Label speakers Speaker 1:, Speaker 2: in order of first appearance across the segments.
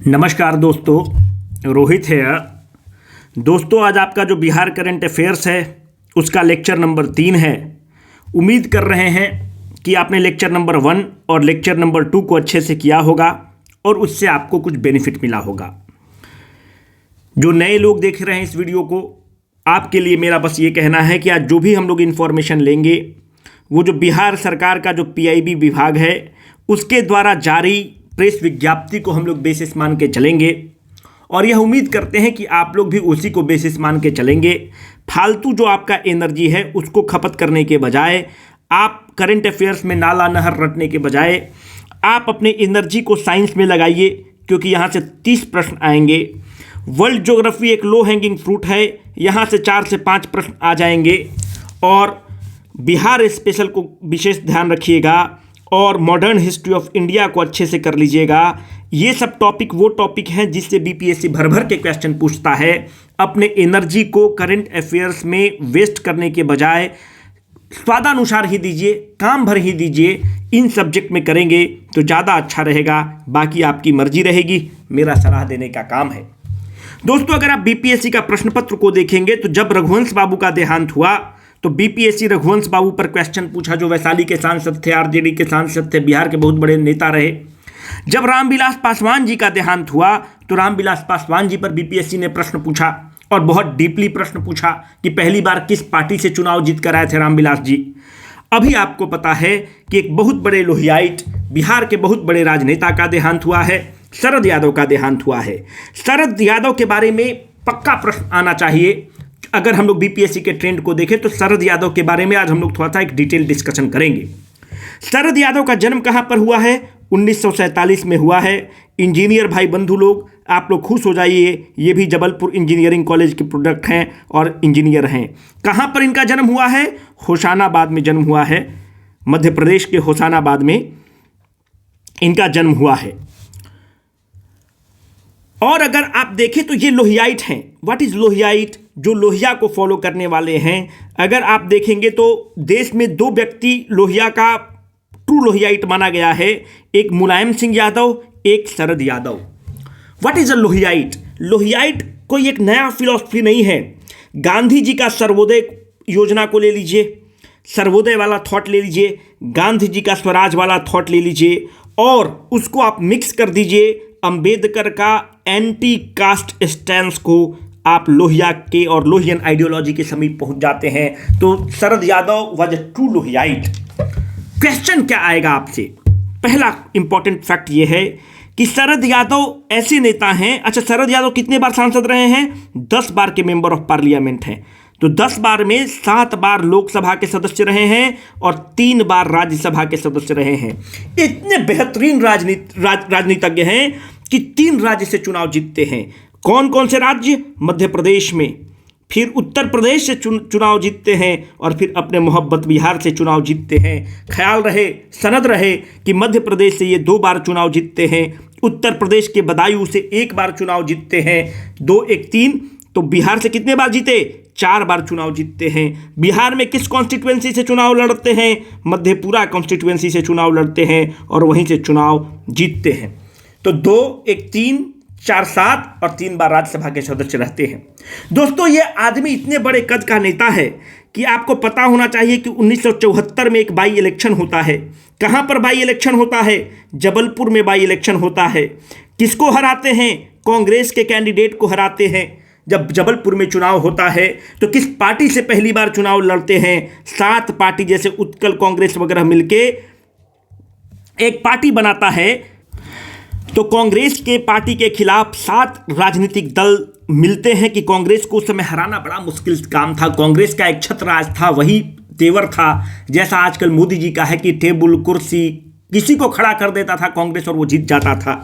Speaker 1: नमस्कार दोस्तों, रोहित है। दोस्तों, आज आपका जो बिहार करंट अफेयर्स है उसका लेक्चर नंबर 3 है। उम्मीद कर रहे हैं कि आपने लेक्चर नंबर 1 और लेक्चर नंबर 2 को अच्छे से किया होगा और उससे आपको कुछ बेनिफिट मिला होगा। जो नए लोग देख रहे हैं इस वीडियो को, आपके लिए मेरा बस ये कहना है कि आज जो भी हम लोग इन्फॉर्मेशन लेंगे वो जो बिहार सरकार का जो पीआईबी विभाग है उसके द्वारा जारी प्रेस विज्ञप्ति को हम लोग बेसिस मान के चलेंगे और यह उम्मीद करते हैं कि आप लोग भी उसी को बेसिस मान के चलेंगे। फालतू जो आपका एनर्जी है उसको खपत करने के बजाय, आप करंट अफेयर्स में नाला नहर रटने के बजाय आप अपने एनर्जी को साइंस में लगाइए, क्योंकि यहाँ से 30 प्रश्न आएंगे। वर्ल्ड ज्योग्राफी एक लो हैंगिंग फ्रूट है, यहाँ से 4 से 5 प्रश्न आ जाएंगे और बिहार स्पेशल को विशेष ध्यान रखिएगा और मॉडर्न हिस्ट्री ऑफ इंडिया को अच्छे से कर लीजिएगा। ये सब टॉपिक वो टॉपिक हैं जिससे बीपीएससी भर भर के क्वेश्चन पूछता है। अपने एनर्जी को करंट अफेयर्स में वेस्ट करने के बजाय स्वादानुसार ही दीजिए, काम भर ही दीजिए। इन सब्जेक्ट में करेंगे तो ज़्यादा अच्छा रहेगा, बाकी आपकी मर्जी रहेगी, मेरा सलाह देने का काम है। दोस्तों, अगर आप बीपीएससी का प्रश्न पत्र को देखेंगे तो जब रघुवंश बाबू का देहांत हुआ तो बीपीएससी रघुवंश बाबू पर क्वेश्चन पूछा, जो वैशाली के सांसद थे, आरजेडी के सांसद थे, बिहार के बहुत बड़े नेता रहे। जब रामविलास पासवान जी का देहांत हुआ तो रामविलास पासवान जी पर बीपीएससी ने प्रश्न पूछा और बहुत डीपली प्रश्न पूछा कि पहली बार किस पार्टी से चुनाव जीत कर आए थे रामविलास जी। अभी आपको पता है कि एक बहुत बड़े लोहियाइट, बिहार के बहुत बड़े राजनेता का देहांत हुआ है, शरद यादव का देहांत हुआ है। शरद यादव के बारे में पक्का प्रश्न आना चाहिए। अगर हम लोग बीपीएससी के ट्रेंड को देखें तो शरद यादव के बारे में आज हम लोग थोड़ा सा एक डिटेल डिस्कशन करेंगे। शरद यादव का जन्म कहाँ पर हुआ है? 1947 में हुआ है। इंजीनियर भाई बंधु लोग, आप लोग खुश हो जाइए, ये भी जबलपुर इंजीनियरिंग कॉलेज के प्रोडक्ट हैं और इंजीनियर हैं। कहाँ पर इनका जन्म हुआ है? होशंगाबाद में जन्म हुआ है। मध्य प्रदेश के होशंगाबाद में इनका जन्म हुआ है। और अगर आप देखें तो ये लोहियाइट हैं। What is Lohiaite? जो लोहिया को फॉलो करने वाले हैं। अगर आप देखेंगे तो देश में 2 व्यक्ति लोहिया का ट्रू लोहियाइट माना गया है, एक मुलायम सिंह यादव, एक Sharad Yadav. What is a Lohiaite? Lohiaite कोई एक नया फिलॉसफी नहीं है। गांधी जी का सर्वोदय योजना को ले लीजिए, सर्वोदय वाला थॉट ले लीजिए, गांधी जी का स्वराज वाला थॉट ले लीजिए और उसको आप मिक्स कर दीजिए अंबेडकर का एंटी कास्ट स्टैंस को, आप लोहिया के और लोहियन आइडियोलॉजी के समीप पहुंच जाते हैं। तो Sharad Yadav was a true Lohiaite. Question क्या आएगा आपसे? पहला इंपॉर्टेंट फैक्ट ये है कि शरद यादव ऐसे नेता हैं। अच्छा, शरद यादव कितने बार सांसद रहे हैं? 10 बार के मेंबर ऑफ पार्लियामेंट हैं। तो 10 बार में 7 बार लोकसभा के सदस्य रहे हैं और 3 बार राज्यसभा के सदस्य रहे हैं। इतने बेहतरीन राजनीतिज्ञ हैं कि 3 राज्य से चुनाव जीतते हैं। कौन कौन से राज्य? मध्य प्रदेश में, फिर उत्तर प्रदेश से चुनाव जीतते हैं और फिर अपने मोहब्बत बिहार से चुनाव जीतते हैं। ख्याल रहे, सनद रहे कि मध्य प्रदेश से ये 2 बार चुनाव जीतते हैं, उत्तर प्रदेश के बदायूं से 1 बार चुनाव जीतते हैं। 2 1 3, तो बिहार से कितने बार जीते? 4 बार चुनाव जीतते हैं। बिहार में किस कॉन्स्टिट्यूएंसी से चुनाव लड़ते हैं? मधेपुरा कॉन्स्टिट्यूएंसी से चुनाव लड़ते हैं और वहीं से चुनाव जीतते हैं। तो 2 1 3 4 7 और 3 बार राज्यसभा के सदस्य रहते हैं। दोस्तों, ये आदमी इतने बड़े कद का नेता है कि आपको पता होना चाहिए कि 1974 में एक बाई इलेक्शन होता है। कहाँ पर बाई इलेक्शन होता है? जबलपुर में बाई इलेक्शन होता है। किसको हराते हैं? कांग्रेस के कैंडिडेट को हराते हैं। जब जबलपुर में चुनाव होता है तो किस पार्टी से पहली बार चुनाव लड़ते हैं? 7 पार्टी जैसे उत्कल कांग्रेस वगैरह मिलके एक पार्टी बनाता है। तो कांग्रेस के पार्टी के खिलाफ 7 राजनीतिक दल मिलते हैं कि कांग्रेस को उस समय हराना बड़ा मुश्किल काम था। कांग्रेस का एक छत्र राज था, वही तेवर था, जैसा आजकल मोदी जी का है कि टेबल कुर्सी किसी को खड़ा कर देता था कांग्रेस और वो जीत जाता था।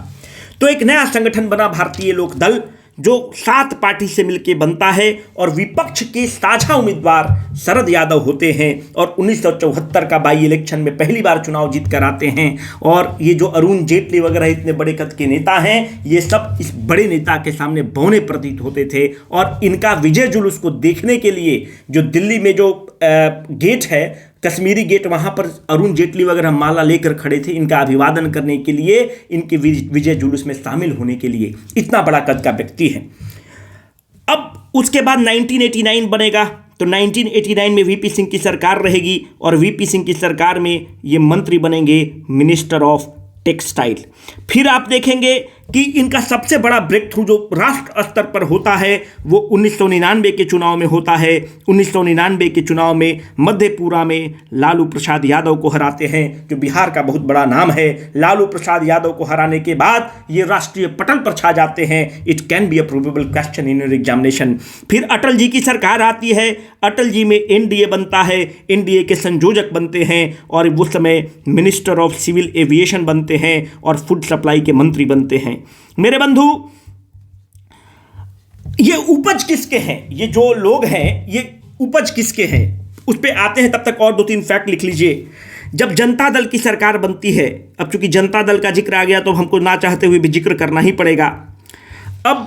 Speaker 1: तो एक नया संगठन बना भारतीय लोक दल, जो 7 पार्टी से मिलकर बनता है और विपक्ष के साझा उम्मीदवार शरद यादव होते हैं और 1974 का बाई इलेक्शन में पहली बार चुनाव जीत कर आते हैं। और ये जो अरुण जेटली वगैरह इतने बड़े कद के नेता हैं, ये सब इस बड़े नेता के सामने बौने प्रतीत होते थे। और इनका विजय जुलूस को देखने के लिए जो दिल्ली में जो गेट है, कश्मीरी गेट, वहाँ पर अरुण जेटली वगैरह माला लेकर खड़े थे इनका अभिवादन करने के लिए, इनके विजय जुलूस में शामिल होने के लिए। इतना बड़ा कद का व्यक्ति है। अब उसके बाद 1989 बनेगा, तो 1989 में वीपी सिंह की सरकार रहेगी और वीपी सिंह की सरकार में ये मंत्री बनेंगे मिनिस्टर ऑफ टेक्सटाइल। फिर आप देखेंगे कि इनका सबसे बड़ा ब्रेक थ्रू जो राष्ट्र स्तर पर होता है वो 1999 के चुनाव में होता है। 1999 के चुनाव में मधेपुरा में लालू प्रसाद यादव को हराते हैं, जो बिहार का बहुत बड़ा नाम है। लालू प्रसाद यादव को हराने के बाद ये राष्ट्रीय पटल पर छा जाते हैं। It can be a probable question in your examination. फिर अटल जी की सरकार आती है, अटल जी में एनडीए बनता है, एनडीए के संयोजक बनते हैं और उस समय मिनिस्टर ऑफ सिविल एविएशन बनते हैं और फूड सप्लाई के मंत्री बनते हैं। मेरे बंधु, ये उपज किसके हैं? ये जो लोग हैं ये उपज किसके हैं उस पे आते हैं। तब तक और 2-3 फैक्ट लिख लीजिए। जब जनता दल की सरकार बनती है, अब चूंकि जनता दल का जिक्र आ गया तो हमको ना चाहते हुए भी जिक्र करना ही पड़ेगा। अब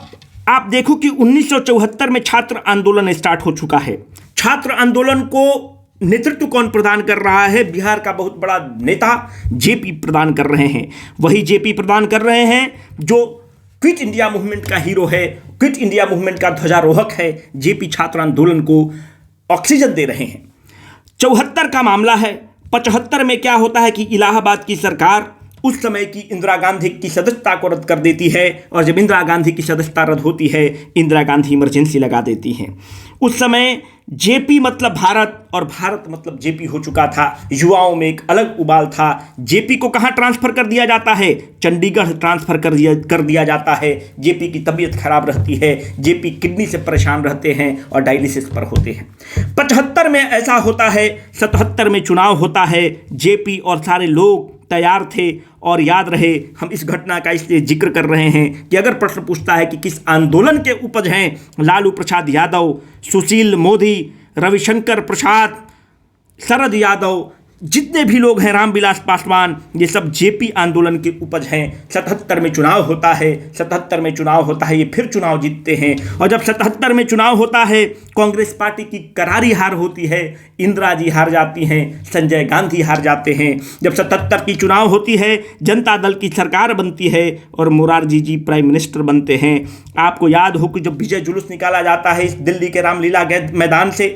Speaker 1: आप देखो कि 1974 में छात्र आंदोलन स्टार्ट हो चुका है। छात्र आंदोलन को नेतृत्व कौन प्रदान कर रहा है? बिहार का बहुत बड़ा नेता जेपी प्रदान कर रहे हैं। वही जेपी प्रदान कर रहे हैं जो क्विट इंडिया मूवमेंट का हीरो है, क्विट इंडिया मूवमेंट का ध्वजारोहक है। जेपी छात्र आंदोलन को ऑक्सीजन दे रहे हैं। 74 का मामला है। 75 में क्या होता है कि इलाहाबाद की सरकार उस समय की इंदिरा गांधी की सदस्यता को रद्द कर देती है और जब इंदिरा गांधी की सदस्यता रद्द होती है, इंदिरा गांधी इमरजेंसी लगा देती हैं। उस समय जेपी मतलब भारत और भारत मतलब जेपी हो चुका था। युवाओं में एक अलग उबाल था। जेपी को कहाँ ट्रांसफर कर दिया जाता है? चंडीगढ़ ट्रांसफर कर दिया जाता है। जेपी की तबीयत खराब रहती है, जेपी किडनी से परेशान रहते हैं और डायलिसिस पर होते हैं। 75 में ऐसा होता है। 77 में चुनाव होता है। जेपी और सारे लोग तैयार थे और याद रहे, हम इस घटना का इसलिए जिक्र कर रहे हैं कि अगर प्रश्न पूछता है कि किस आंदोलन के उपज हैं लालू प्रसाद यादव, सुशील मोदी, रविशंकर प्रसाद, शरद यादव, जितने भी लोग हैं, रामविलास पासवान, ये सब जेपी आंदोलन के उपज हैं। 77 में चुनाव होता है। 77 में चुनाव होता है, ये फिर चुनाव जीतते हैं और जब 77 में चुनाव होता है कांग्रेस पार्टी की करारी हार होती है। इंदिरा जी हार जाती हैं, संजय गांधी हार जाते हैं। जब 77 की चुनाव होती है, जनता दल की सरकार बनती है और मोरारजी जी प्राइम मिनिस्टर बनते हैं। आपको याद हो कि जब विजय जुलूस निकाला जाता है इस दिल्ली के रामलीला मैदान से,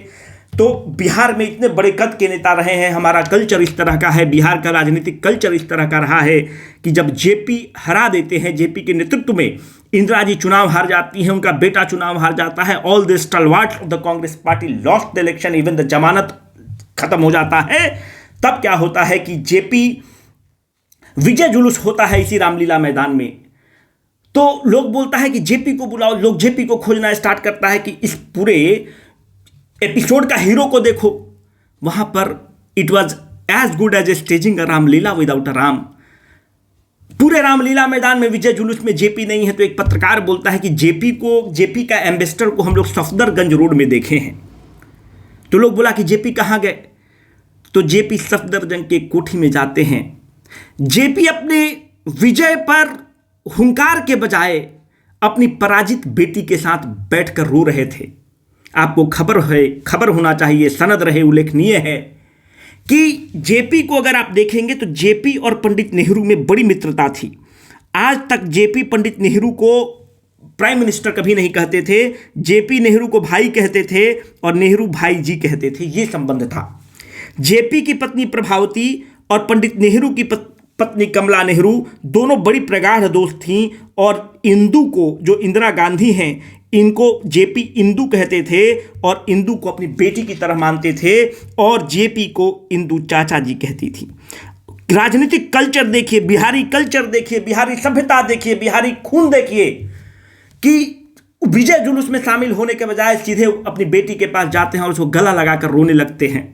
Speaker 1: तो बिहार में इतने बड़े कद के नेता रहे हैं। हमारा कल्चर इस तरह का है, बिहार का राजनीतिक कल्चर इस तरह का रहा है कि जब जेपी हरा देते हैं, जेपी के नेतृत्व में इंदिरा जी चुनाव हार जाती हैं, उनका बेटा चुनाव हार जाता है, all the stalwarts of the Congress party lost the election, even the जमानत खत्म हो जाता है। तब क्या होता है कि जेपी विजय जुलूस होता है इसी रामलीला मैदान में। तो लोग बोलता है कि जेपी को बुलाओ, लोग जेपी को खोजना स्टार्ट करता है कि इस पूरे एपिसोड का हीरो को देखो। वहां पर it was as good as a staging a Ramlila without a Ram. पूरे रामलीला मैदान में विजय जुलूस में जेपी नहीं है। तो एक पत्रकार बोलता है कि जेपी का एम्बेसडर को हम लोग सफदरगंज रोड में देखे हैं। तो लोग बोला कि जेपी कहाँ गए? तो जेपी सफदरजंग के कोठी में जाते हैं। जेपी अपने विजय पर हुंकार के बजाय अपनी पराजित बेटी के साथ बैठकर रो रहे थे। आपको खबर होना चाहिए, सनद रहे, उल्लेखनीय है कि जेपी को अगर आप देखेंगे तो जेपी और पंडित नेहरू में बड़ी मित्रता थी। आज तक जेपी पंडित नेहरू को प्राइम मिनिस्टर कभी नहीं कहते थे, जेपी नेहरू को भाई कहते थे और नेहरू भाई जी कहते थे। ये संबंध था। जेपी की पत्नी प्रभावती और पंडित नेहरू की पत्नी कमला नेहरू दोनों बड़ी प्रगाढ़ दोस्त थीं और इंदू को, जो इंदिरा गांधी हैं, इनको जेपी इंदू कहते थे और इंदू को अपनी बेटी की तरह मानते थे और जेपी को इंदू चाचा जी कहती थी। राजनीतिक कल्चर देखिए, बिहारी कल्चर देखिए, बिहारी सभ्यता देखिए, बिहारी खून देखिए कि विजय जुलूस में शामिल होने के बजाय सीधे अपनी बेटी के पास जाते हैं और उसको गला लगाकर रोने लगते हैं।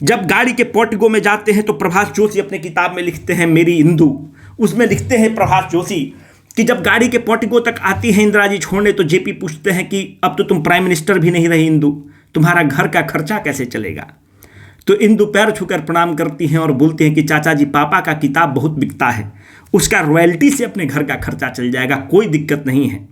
Speaker 1: जब गाड़ी के पोर्टिको में जाते हैं तो प्रभास जोशी अपने किताब में लिखते हैं मेरी इंदू, उसमें लिखते हैं प्रभास जोशी कि जब गाड़ी के पोर्टिको तक आती है इंदिरा जी छोड़ने तो जेपी पूछते हैं कि अब तो तुम प्राइम मिनिस्टर भी नहीं रही इंदू, तुम्हारा घर का खर्चा कैसे चलेगा? तो इंदू पैर छूकर प्रणाम करती हैं और बोलती हैं कि चाचा जी, पापा का किताब बहुत बिकता है, उसका रॉयल्टी से अपने घर का खर्चा चल जाएगा, कोई दिक्कत नहीं है।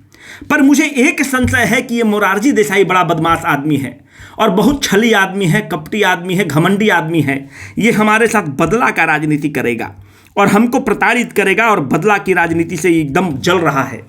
Speaker 1: पर मुझे एक संशय है कि ये मोरारजी देसाई बड़ा बदमाश आदमी है। और बहुत छली आदमी है, कपटी आदमी है, घमंडी आदमी है। ये हमारे साथ बदला का राजनीति करेगा और हमको प्रताड़ित करेगा और बदला की राजनीति से एकदम जल रहा है।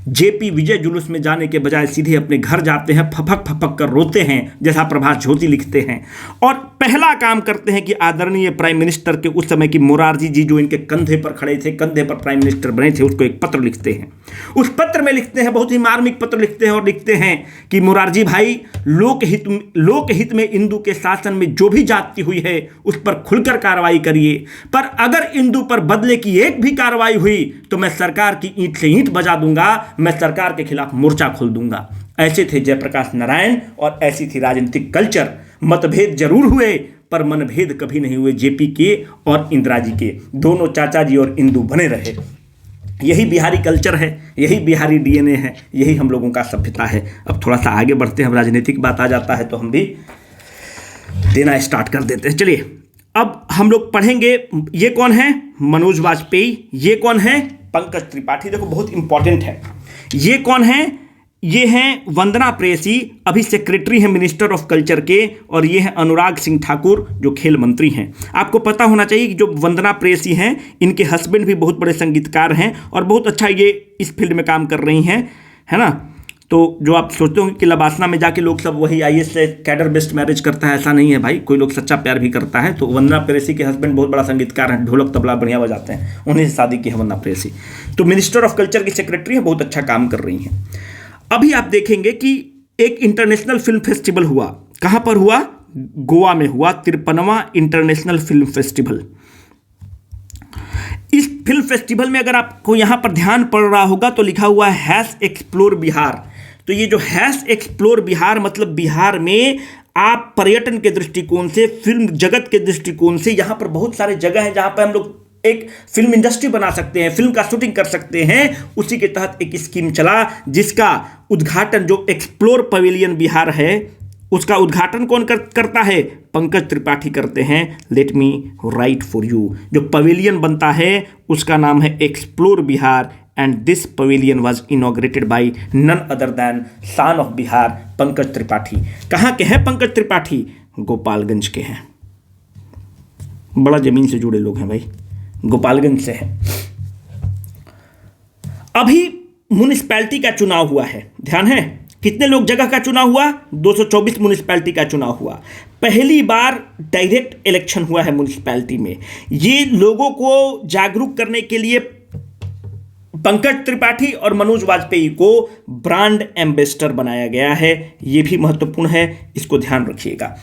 Speaker 1: जेपी विजय जुलूस में जाने के बजाय सीधे अपने घर जाते हैं, फपक फपक कर रोते हैं, जैसा प्रभात ज्योति लिखते हैं, और पहला काम करते हैं कि आदरणीय प्राइम मिनिस्टर के उस समय की मोरारजी जी जो इनके कंधे पर खड़े थे, कंधे पर प्राइम मिनिस्टर बने थे, उसको एक पत्र लिखते हैं। उस पत्र में लिखते हैं, बहुत ही मार्मिक पत्र लिखते हैं और लिखते हैं कि मोरारजी भाई, लोकहित में इंदु के शासन में जो भी जाति हुई है उस पर खुलकर कार्रवाई करिए, पर अगर इंदु पर बदले की एक भी कार्रवाई हुई तो मैं सरकार की ईंट से ईंट बजा दूंगा, मैं सरकार के खिलाफ मोर्चा खोल दूंगा। ऐसे थे जयप्रकाश नारायण और ऐसी थी राजनीतिक कल्चर। मतभेद जरूर हुए पर मनभेद कभी नहीं हुए। जेपी के और इंदिरा जी के, दोनों चाचा जी और इंदु बने रहे। यही बिहारी कल्चर है, यही बिहारी डीएनए है, यही हम लोगों का सभ्यता है। अब थोड़ा सा आगे बढ़ते हैं, राजनीतिक बात आ जाता है तो हम भी देना स्टार्ट कर देते हैं। चलिए अब हम लोग पढ़ेंगे, ये कौन है? मनोज वाजपेयी। ये कौन है? पंकज त्रिपाठी। देखो बहुत इंपॉर्टेंट है। ये कौन है? ये हैं वंदना प्रेयसी, अभी सेक्रेटरी हैं मिनिस्टर ऑफ कल्चर के, और ये हैं अनुराग सिंह ठाकुर जो खेल मंत्री हैं। आपको पता होना चाहिए कि जो वंदना प्रेयसी हैं, इनके हस्बैंड भी बहुत बड़े संगीतकार हैं और बहुत अच्छा ये इस फील्ड में काम कर रही हैं, है ना। तो जो आप सोचते होंगे कि लबासना में जाके लोग सब वही आईएएस से कैडर बेस्ड मैरिज करता है, ऐसा नहीं है भाई। कोई लोग सच्चा प्यार भी करता है। तो वंदना प्रेयसी के हस्बैंड बहुत बड़ा संगीतकार हैं, ढोलक तबला बढ़िया बजाते हैं, उन्हीं से शादी की है वंदना प्रेयसी। तो मिनिस्टर ऑफ कल्चर की सेक्रेटरी है, बहुत अच्छा काम कर रही हैं। अभी आप देखेंगे कि एक इंटरनेशनल फिल्म फेस्टिवल हुआ। कहां पर हुआ? गोवा में हुआ, 53वां इंटरनेशनल फिल्म फेस्टिवल। इस फिल्म फेस्टिवल में अगर आपको यहां पर ध्यान पड़ रहा होगा तो लिखा हुआ है #एक्सप्लोर बिहार। तो ये जो #एक्सप्लोर बिहार मतलब बिहार में आप पर्यटन के दृष्टिकोण से, फिल्म जगत के दृष्टिकोण से, यहां पर बहुत सारे जगह हैं जहां पर हम लोग एक फिल्म इंडस्ट्री बना सकते हैं, फिल्म का शूटिंग कर सकते हैं। उसी के तहत एक स्कीम चला जिसका उद्घाटन, जो एक्सप्लोर पवेलियन बिहार है, उसका उद्घाटन कौन करता है? पंकज त्रिपाठी करते हैं। Let me write for you. जो पवेलियन बनता है उसका नाम है explore Bihar, and this pavilion was inaugurated by none other than son of Bihar, Pankaj Tripathi. कहाँ के हैं पंकज त्रिपाठी? गोपालगंज के हैं। बड़ा जमीन से जुड़े लोग हैं भाई, गोपालगंज से हैं। अभी म्युनिसिपैलिटी का चुनाव हुआ है, ध्यान है? कितने लोग जगह का चुनाव हुआ? 224 म्युनिसिपैलिटी का चुनाव हुआ। पहली बार डायरेक्ट इलेक्शन हुआ है म्युनिसिपैलिटी में। ये लोगों को जागरूक करने के लिए पंकज त्रिपाठी और मनोज वाजपेयी को ब्रांड एम्बेसडर बनाया गया है। ये भी महत्वपूर्ण है, इसको ध्यान रखिएगा।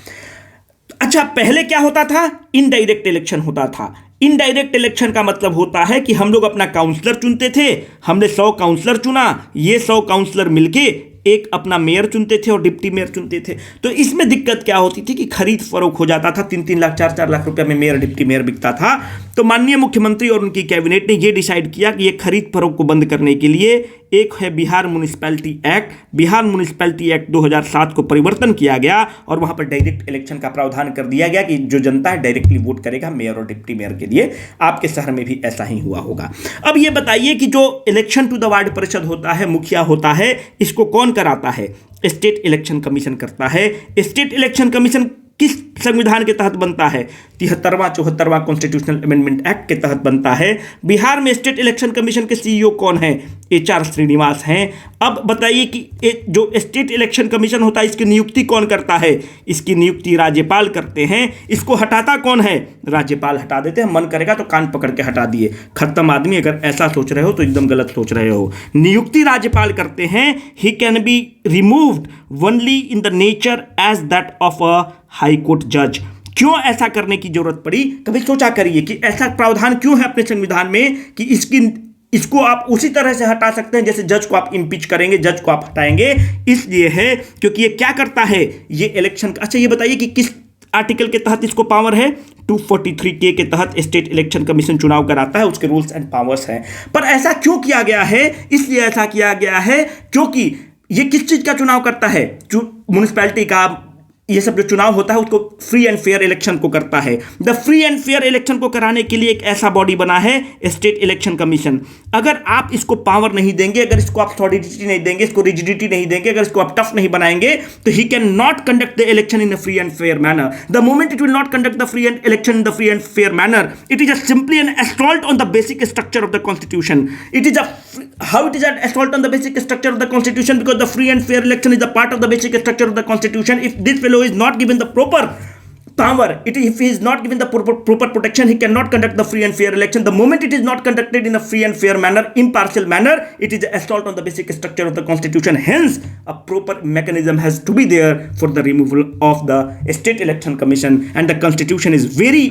Speaker 1: अच्छा, पहले क्या होता था? इनडायरेक्ट इलेक्शन होता था। इनडायरेक्ट इलेक्शन का मतलब होता है कि हम लोग अपना काउंसलर चुनते थे। हमने 100 काउंसलर चुना, ये 100 काउंसलर मिलके एक अपना मेयर चुनते थे और डिप्टी मेयर चुनते थे। तो इसमें दिक्कत क्या होती थी कि खरीद फरोख हो जाता था, 3-3 लाख 4-4 लाख रुपए में मेयर डिप्टी मेयर बिकता था। तो माननीय मुख्यमंत्री और उनकी कैबिनेट ने यह डिसाइड किया कि ये खरीद फरोख को बंद करने के लिए एक है Bihar municipality act. Bihar municipality act 2007 को परिवर्तन किया गया और वहां पर डायरेक्ट इलेक्शन का प्रावधान कर दिया गया कि जो जनता है डायरेक्टली वोट करेगा मेयर और डिप्टी मेयर के लिए। आपके शहर में भी ऐसा ही हुआ होगा। अब ये बताइए कि जो इलेक्शन टू द वार्ड परिषद होता है, मुखिया होता है, इसको कौन कराता है? स्टेट इलेक्शन कमीशन करता है। स्टेट इलेक्शन कमीशन किस संविधान के तहत बनता है? 73वां 74वां कॉन्स्टिट्यूशनल अमेंडमेंट एक्ट के तहत बनता है। बिहार में स्टेट इलेक्शन कमीशन के सीईओ कौन है? HR श्रीनिवास हैं। अब बताइए कि जो स्टेट इलेक्शन कमीशन होता है इसकी नियुक्ति कौन करता है? इसकी नियुक्ति राज्यपाल करते हैं। इसको हटाता कौन है? राज्यपाल हटा देते हैं। मन करेगा तो कान पकड़ के हटा दिए, खत्म आदमी। अगर ऐसा सोच रहे हो तो एकदम गलत सोच रहे हो। नियुक्ति राज्यपाल करते हैं। He can be removed only in the nature as that of a high court जज। क्यों ऐसा करने की जरूरत पड़ी? कभी सोचा करिए कि ऐसा प्रावधान क्यों है अपने संविधान में कि इसको आप उसी तरह से हटा सकते हैं जैसे जज को आप इम्पीच करेंगे, जज को आप हटाएंगे। इसलिए है क्योंकि ये क्या करता है, ये इलेक्शन। अच्छा ये बताइए कि किस आर्टिकल के तहत इसको पावर है? 243K के तहत स्टेट इलेक्शन कमीशन चुनाव कराता है, उसके रूल्स एंड पावर्स हैं। पर ऐसा क्यों किया गया है? इसलिए ऐसा किया गया है क्योंकि ये किस चीज का चुनाव करता है? म्युनिसिपैलिटी का, ये सब जो चुनाव होता है उसको फ्री एंड फेयर इलेक्शन को करता है। The free and fair election को कराने के लिए एक ऐसा बॉडी बना है स्टेट इलेक्शन कमीशन। अगर आप इसको पावर नहीं देंगे, अगर इसको आप सॉलिडिटी नहीं देंगे, इसको रिजिडिटी नहीं देंगे, अगर इसको आप टफ नहीं बनाएंगे, तो he can not conduct the election in a free and fair manner. The moment it will not conduct the free and election in the free and fair manner, it is simply an assault on the basic structure of the constitution. How it is an assault on the basic structure of the constitution? Because the free and fair election is a part of the basic structure of the constitution. If this fellow is not given the proper power, if he is not given the proper protection, he cannot conduct the free and fair election. The moment it is not conducted in a free and fair manner, impartial manner, it is an assault on the basic structure of the constitution. Hence, a proper mechanism has to be there for the removal of the state election commission, and the constitution is very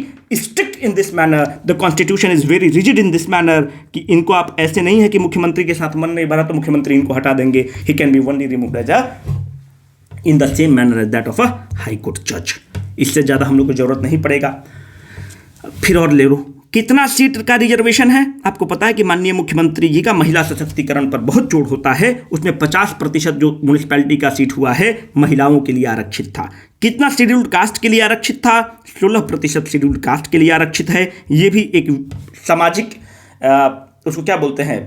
Speaker 1: strict in this manner. The constitution is very rigid in this manner कि इनको आप ऐसे नहीं है कि मुख्यमंत्री के साथ मन नहीं भरा तो मुख्यमंत्री इनको हटा देंगे. He can be only removed as a in the same manner as that of a high court judge. इससे ज़्यादा हम लोग को जरूरत नहीं पड़ेगा. फिर और ले लो, कितना सीट का रिजर्वेशन है? आपको पता है कि माननीय मुख्यमंत्री जी का महिला सशक्तिकरण पर बहुत जोर होता है. उसमें 50% जो म्यूनिसिपैलिटी का सीट हुआ है उसमें के लिए आरक्षित था. कितना शेड्यूल्ड कास्ट के लिए आरक्षित था? 16% शेड्यूल्ड कास्ट के लिए आरक्षित है. ये भी एक सामाजिक उसको क्या बोलते हैं,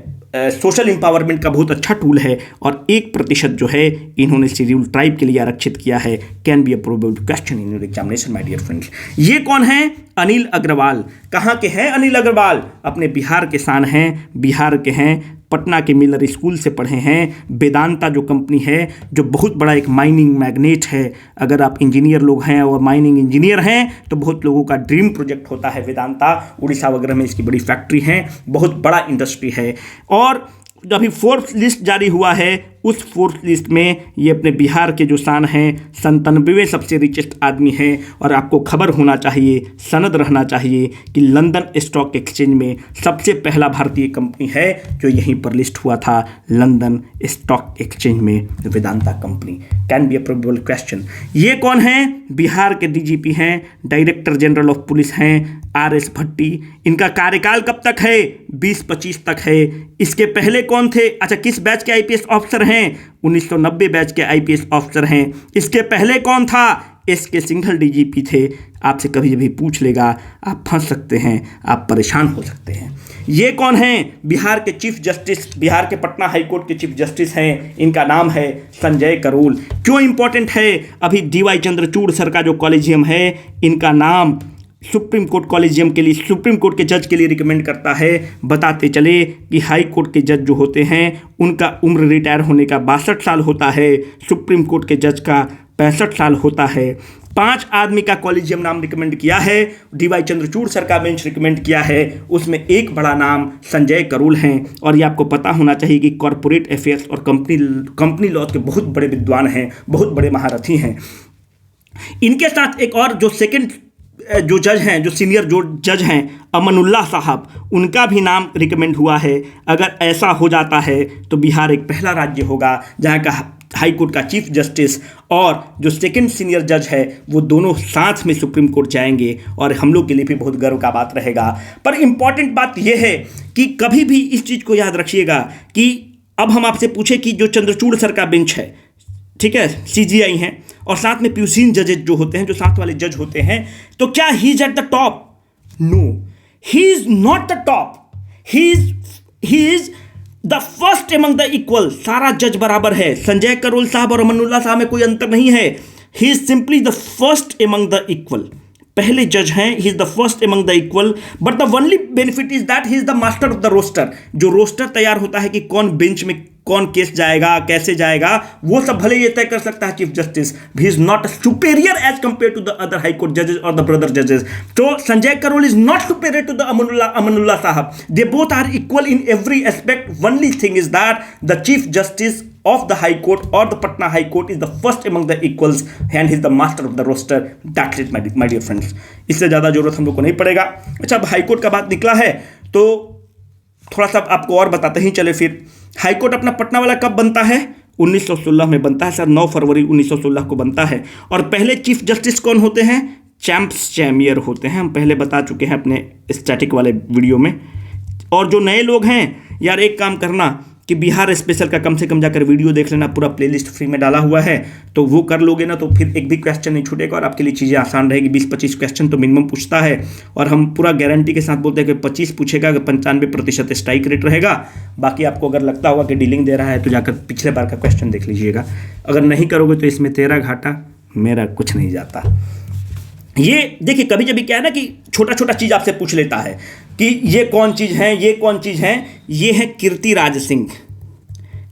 Speaker 1: सोशल एम्पावरमेंट का बहुत अच्छा टूल है. और 1% जो है इन्होंने शेड्यूल ट्राइब के लिए आरक्षित किया है. Can be a probable question in your examination my dear friends. ये कौन है? अनिल अग्रवाल. कहाँ के हैं अनिल अग्रवाल? अपने बिहार के शान हैं, बिहार के हैं, पटना के मिलर स्कूल से पढ़े हैं. वेदांता जो कंपनी है, जो बहुत बड़ा एक माइनिंग मैग्नेट है. अगर आप इंजीनियर लोग हैं और माइनिंग इंजीनियर हैं तो बहुत लोगों का ड्रीम प्रोजेक्ट होता है वेदांता. उड़ीसा वगैरह में इसकी बड़ी फैक्ट्री है, बहुत बड़ा इंडस्ट्री है. और जो अभी 4th लिस्ट जारी हुआ है उस 4th लिस्ट में ये अपने बिहार के जो शान हैं 97वें सबसे रिचेस्ट आदमी हैं. और आपको खबर होना चाहिए, सनद रहना चाहिए कि लंदन स्टॉक एक्सचेंज में सबसे पहला भारतीय कंपनी है जो यहीं पर लिस्ट हुआ था, लंदन स्टॉक एक्सचेंज में Vedanta company. Can be a probable question. ये कौन है? बिहार के डीजीपी हैं, डायरेक्टर जनरल ऑफ पुलिस हैं, RS भट्टी. इनका कार्यकाल कब तक है? 2025 तक है. इसके पहले कौन थे? अच्छा, किस बैच के IPS ऑफिसर हैं? 1990 बैच के IPS ऑफिसर हैं. इसके पहले कौन था? SK सिंघल डीजीपी थे. आपसे कभी भी पूछ लेगा, आप फंस सकते हैं, आप परेशान हो सकते हैं. ये कौन हैं? बिहार के चीफ जस्टिस, बिहार के पटना हाई कोर्ट के चीफ जस्टिस हैं. इनका नाम है संजय करोल. क्यों इंपॉर्टेंट है? अभी DY चंद्रचूड़ सर का जो कॉलेजियम है, इनका नाम सुप्रीम कोर्ट कॉलेजियम के लिए, सुप्रीम कोर्ट के जज के लिए रिकमेंड करता है. बताते चले कि हाई कोर्ट के जज जो होते हैं उनका उम्र रिटायर होने का 62 साल होता है, सुप्रीम कोर्ट के जज का 65 साल होता है. 5 आदमी का कॉलेजियम नाम रिकमेंड किया है, DY चंद्रचूड़ सर का बेंच रिकमेंड किया है. उसमें एक बड़ा नाम संजय करोल हैं. और ये आपको पता होना चाहिए कि कॉरपोरेट अफेयर्स और कंपनी लॉ के बहुत बड़े विद्वान हैं, बहुत बड़े महारथी हैं. इनके साथ एक और जो सेकंड जो जज हैं, जो सीनियर जो जज हैं, अमनुल्ला साहब, उनका भी नाम रिकमेंड हुआ है. अगर ऐसा हो जाता है तो बिहार एक पहला राज्य होगा जहाँ का हाई कोर्ट का चीफ जस्टिस और जो सेकंड सीनियर जज है वो दोनों साथ में सुप्रीम कोर्ट जाएंगे. और हम लोग के लिए भी बहुत गर्व का बात रहेगा. पर इम्पॉर्टेंट बात यह है कि कभी भी इस चीज़ को याद रखिएगा कि अब हम आपसे पूछे कि जो चंद्रचूड़ सर का बेंच है, ठीक है, CGI हैं, और साथ में प्यूसिन जजेस जो होते हैं, जो साथ वाले जज होते हैं, तो क्या he is at the top? No, he is not the top. He is the first among the equal. सारा जज बराबर है. संजय करोल साहब और अमनुल्ला साहब में कोई अंतर नहीं है. He is simply the first among the equal. पहले जज हैं, he is the first among the equal. But the only benefit is that he is the master of the roster. जो रोस्टर तैयार होता है कि कौन बेंच में कौन केस जाएगा, कैसे जाएगा, वो सब भले ये तय कर सकता है chief justice. He is not superior as compare to the other high court जजेस और द ब्रदर जजेस. तो Sanjay Karol is not superior to the Amanullah साहब. They both are equal in every aspect. Only thing is that the chief justice of the High Court or the Patna High Court is the first among the equals and he is the master of the roster. That's it my dear friends. इससे ज़्यादा जरूरत हम लोग को नहीं पड़ेगा. अच्छा, अब हाई कोर्ट का बात निकला है तो थोड़ा सा आपको और बताते ही चले. फिर हाई कोर्ट अपना पटना वाला कब बनता है? 1916 में बनता है सर. 9 फरवरी 1916 को बनता है. और पहले चीफ जस्टिस कौन होते हैं? चैम्पियर होते हैं. हम पहले बता चुके हैं अपने स्टैटिक वाले वीडियो में. और जो नए लोग हैं यार, एक काम करना, कि बिहार स्पेशल का कम से कम जाकर वीडियो देख लेना, पूरा प्लेलिस्ट फ्री में डाला हुआ है, तो वो कर लोगे ना तो फिर एक भी क्वेश्चन नहीं छूटेगा और आपके लिए चीज़ें आसान रहेगी। 20-25 क्वेश्चन तो मिनिमम पूछता है और हम पूरा गारंटी के साथ बोलते हैं कि 25 पूछेगा, 95% स्ट्राइक रेट रहेगा। बाकी आपको अगर लगता होगा कि डीलिंग दे रहा है तो जाकर पिछले बार का क्वेश्चन देख लीजिएगा। अगर नहीं करोगे तो इसमें तेरा घाटा मेरा कुछ नहीं जाता। ये देखिए कभी कभी क्या है ना कि छोटा छोटा चीज़ आपसे पूछ लेता है कि ये कौन चीज़ है, ये कौन चीज़ है। ये है कीर्तिराज सिंह।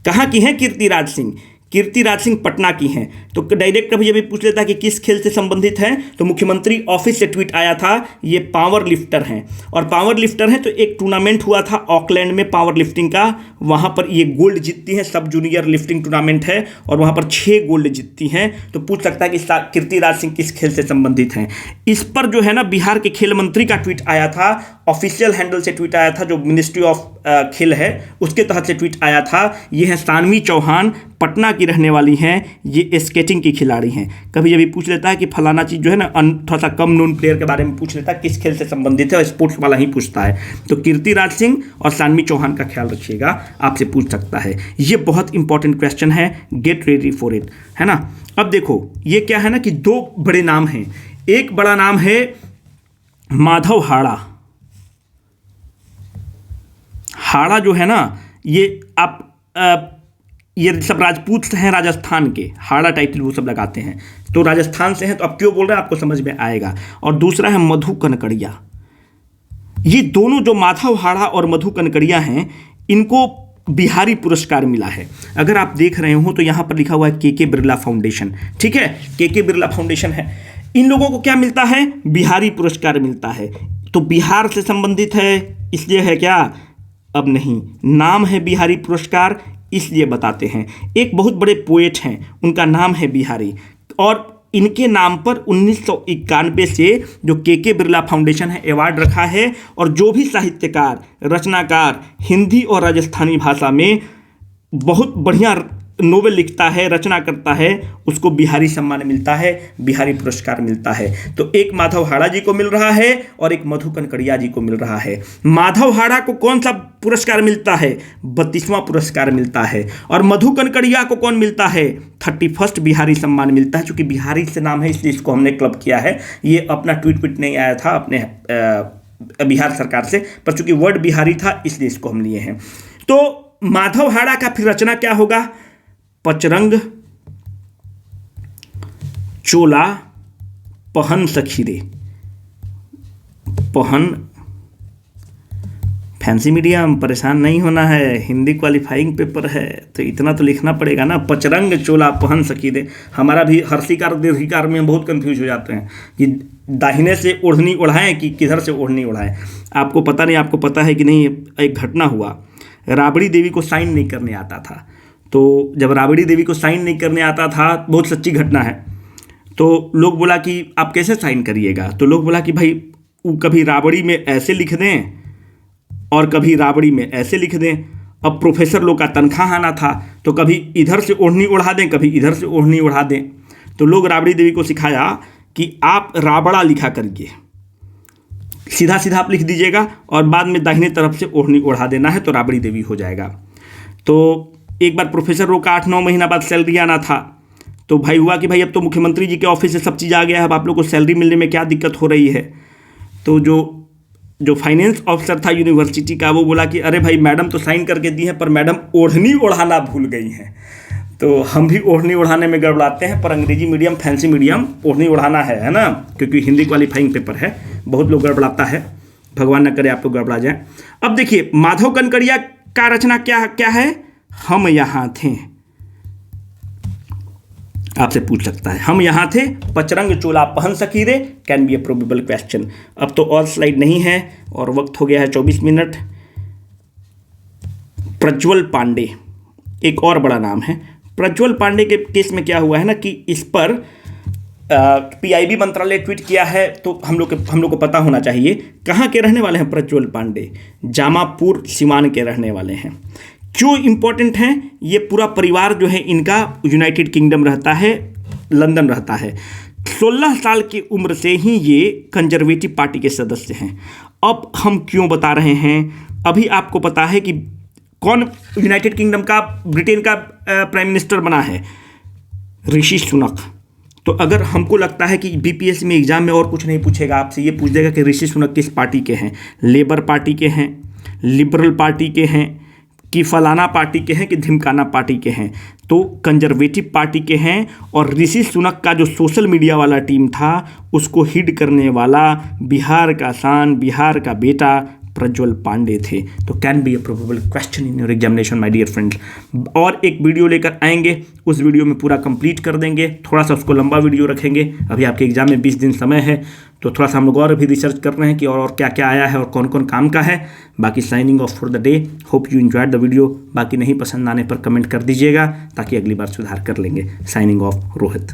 Speaker 1: कहाँ की हैं कीर्तिराज सिंह? कीर्तिराज सिंह पटना की हैं। तो डायरेक्ट कभी जब पूछ लेता है कि किस खेल से संबंधित है, तो मुख्यमंत्री ऑफिस से ट्वीट आया था, ये पावर लिफ्टर हैं। और पावर लिफ्टर हैं तो एक टूर्नामेंट हुआ था ऑकलैंड में पावर लिफ्टिंग का, वहाँ पर ये गोल्ड जीतती हैं। सब जूनियर लिफ्टिंग टूर्नामेंट है और वहाँ पर 6 गोल्ड जीतती हैं। तो पूछ सकता है कि कीर्तिराज सिंह किस खेल से संबंधित हैं। इस पर जो है ना बिहार के खेल मंत्री का ट्वीट आया था, ऑफिशियल हैंडल से ट्वीट आया था, जो मिनिस्ट्री ऑफ खेल है उसके तहत से ट्वीट आया था। ये है सानवी चौहान, पटना की रहने वाली हैं, ये स्केटिंग की खिलाड़ी हैं। कभी जब पूछ लेता है कि फलाना चीज़ जो है ना थोड़ा सा कम नोन प्लेयर के बारे में पूछ लेता है, किस खेल से संबंधित है, और स्पोर्ट्स वाला ही पूछता है। तो कीर्तिराज सिंह और सानवी चौहान का ख्याल रखिएगा, आपसे पूछ सकता है। ये बहुत इंपॉर्टेंट क्वेश्चन है, गेट रेडी फॉर इट, है ना। अब देखो ये क्या है ना कि 2 बड़े नाम हैं। एक बड़ा नाम है माधव हाड़ा। हाड़ा जो है ना ये ये सब राजपूत हैं राजस्थान के, हाड़ा टाइटल वो सब लगाते हैं, तो राजस्थान से हैं। तो अब क्यों बोल रहे हैं आपको समझ में आएगा। और दूसरा है मधु कनकड़िया। ये दोनों जो माधव हाड़ा और मधु कनकड़िया हैं, इनको बिहारी पुरस्कार मिला है। अगर आप देख रहे हो तो यहाँ पर लिखा हुआ है के बिरला फाउंडेशन, ठीक है, के बिरला फाउंडेशन है। इन लोगों को क्या मिलता है? बिहारी पुरस्कार मिलता है। तो बिहार से संबंधित है इसलिए है क्या? अब नहीं, नाम है बिहारी पुरस्कार इसलिए बताते हैं। एक बहुत बड़े पोएट हैं, उनका नाम है बिहारी, और इनके नाम पर 1991 से जो के बिरला फाउंडेशन है अवार्ड रखा है। और जो भी साहित्यकार, रचनाकार हिंदी और राजस्थानी भाषा में बहुत बढ़िया नोवेल लिखता है, रचना करता है, उसको बिहारी सम्मान मिलता है, बिहारी पुरस्कार मिलता है। तो एक माधव हाड़ा जी को मिल रहा है और एक मधु कनकड़िया जी को मिल रहा है। माधव हाड़ा को कौन सा पुरस्कार मिलता है? 32वां पुरस्कार मिलता है। और मधु कनकड़िया को कौन मिलता है? 31st बिहारी सम्मान मिलता है। चूंकि बिहारी से नाम है इसलिए इसको हमने क्लब किया है। ये अपना ट्वीट नहीं आया था अपने बिहार सरकार से, पर चूंकि वर्ड बिहारी था इसलिए इसको हम लिए हैं। तो माधव हाड़ा का फिर रचना क्या होगा? पचरंग चोला पहन सखी रे। पहन फैंसी मीडियम, परेशान नहीं होना है, हिंदी क्वालिफाइंग पेपर है तो इतना तो लिखना पड़ेगा ना। पचरंग चोला पहन सखी रे। हमारा भी हर्षिकार दीर्घिकार में बहुत कंफ्यूज हो जाते हैं कि दाहिने से ओढ़नी ओढ़ाएं कि किधर से ओढ़नी ओढ़ाएं। आपको पता नहीं, आपको पता है कि नहीं, एक घटना हुआ, राबड़ी देवी को साइन नहीं करने आता था। तो जब राबड़ी देवी को साइन नहीं करने आता था, बहुत सच्ची घटना है, तो लोग बोला कि आप कैसे साइन करिएगा? तो लोग बोला कि भाई कभी राबड़ी में ऐसे लिख दें और कभी राबड़ी में ऐसे लिख दें। अब प्रोफेसर लोग का तनख्वाह आना था, तो कभी इधर से ओढ़नी उड़ा दें, कभी इधर से ओढ़नी उड़ा दें। तो लोग राबड़ी देवी को सिखाया कि आप राबड़ा लिखा करिए, सीधा सीधा आप लिख दीजिएगा और बाद में दाहिने तरफ से ओढ़नी उड़ा देना है, तो राबड़ी देवी हो जाएगा। तो एक बार प्रोफेसर लोग का 8-9 महीना बाद सैलरी आना था, तो भाई हुआ कि भाई अब तो मुख्यमंत्री जी के ऑफिस से सब चीज़ आ गया है, अब आप लोग को सैलरी मिलने में क्या दिक्कत हो रही है? तो जो फाइनेंस ऑफिसर था यूनिवर्सिटी का, वो बोला कि अरे भाई मैडम तो साइन करके दी है, पर मैडम ओढ़नी ओढ़ाना भूल गई हैं। तो हम भी ओढ़नी ओढ़ाने में गड़बड़ाते हैं, पर अंग्रेजी मीडियम फैंसी मीडियम ओढ़नी ओढ़ाना है ना, क्योंकि हिंदी क्वालिफाइंग पेपर है, बहुत लोग गड़बड़ाता है, भगवान न करे आप लोग गड़बड़ा जाए। अब देखिए माधव कनकड़िया का रचना क्या है? हम यहाँ थे। आपसे पूछ सकता है, हम यहाँ थे, पचरंग चोला पहन सकी रे, can be A probable question. अब तो और स्लाइड नहीं है और वक्त हो गया है 24 मिनट। प्रज्वल पांडे एक और बड़ा नाम है। प्रज्वल पांडे के केस में क्या हुआ है ना कि इस पर पीआईबी मंत्रालय ट्वीट किया है, तो हम लोग को पता होना चाहिए। कहाँ के रहने वाले हैं प्रज्वल पांडे? जामापुर सिवान के रहने वाले हैं। क्यों इंपॉर्टेंट हैं? ये पूरा परिवार जो है इनका यूनाइटेड किंगडम रहता है, लंदन रहता है। 16 साल की उम्र से ही ये कंजर्वेटिव पार्टी के सदस्य हैं। अब हम क्यों बता रहे हैं? अभी आपको पता है कि कौन यूनाइटेड किंगडम का, ब्रिटेन का प्राइम मिनिस्टर बना है? ऋषि सुनक। तो अगर हमको लगता है कि बीपीएससी में एग्जाम में और कुछ नहीं पूछेगा, आपसे ये पूछ देगा कि ऋषि सुनक किस पार्टी के हैं, लेबर पार्टी के हैं, लिबरल पार्टी के हैं, कि फलाना पार्टी के हैं, कि धिमकाना पार्टी के हैं, तो कंजर्वेटिव पार्टी के हैं। और ऋषि सुनक का जो सोशल मीडिया वाला टीम था उसको हिट करने वाला बिहार का शान, बिहार का बेटा प्रज्वल पांडे थे। तो can be a probable question in your examination my dear friends. और एक वीडियो लेकर आएंगे, उस वीडियो में पूरा कंप्लीट कर देंगे, थोड़ा सा उसको लंबा वीडियो रखेंगे। अभी आपके एग्जाम में 20 दिन समय है, तो थोड़ा सा हम लोग और भी रिसर्च कर रहे हैं कि और क्या क्या आया है और कौन कौन काम का है। बाकी signing off for the day, hope you enjoyed the video. बाकी नहीं पसंद आने पर कमेंट कर दीजिएगा ताकि अगली बार सुधार कर लेंगे। Signing off, Rohit.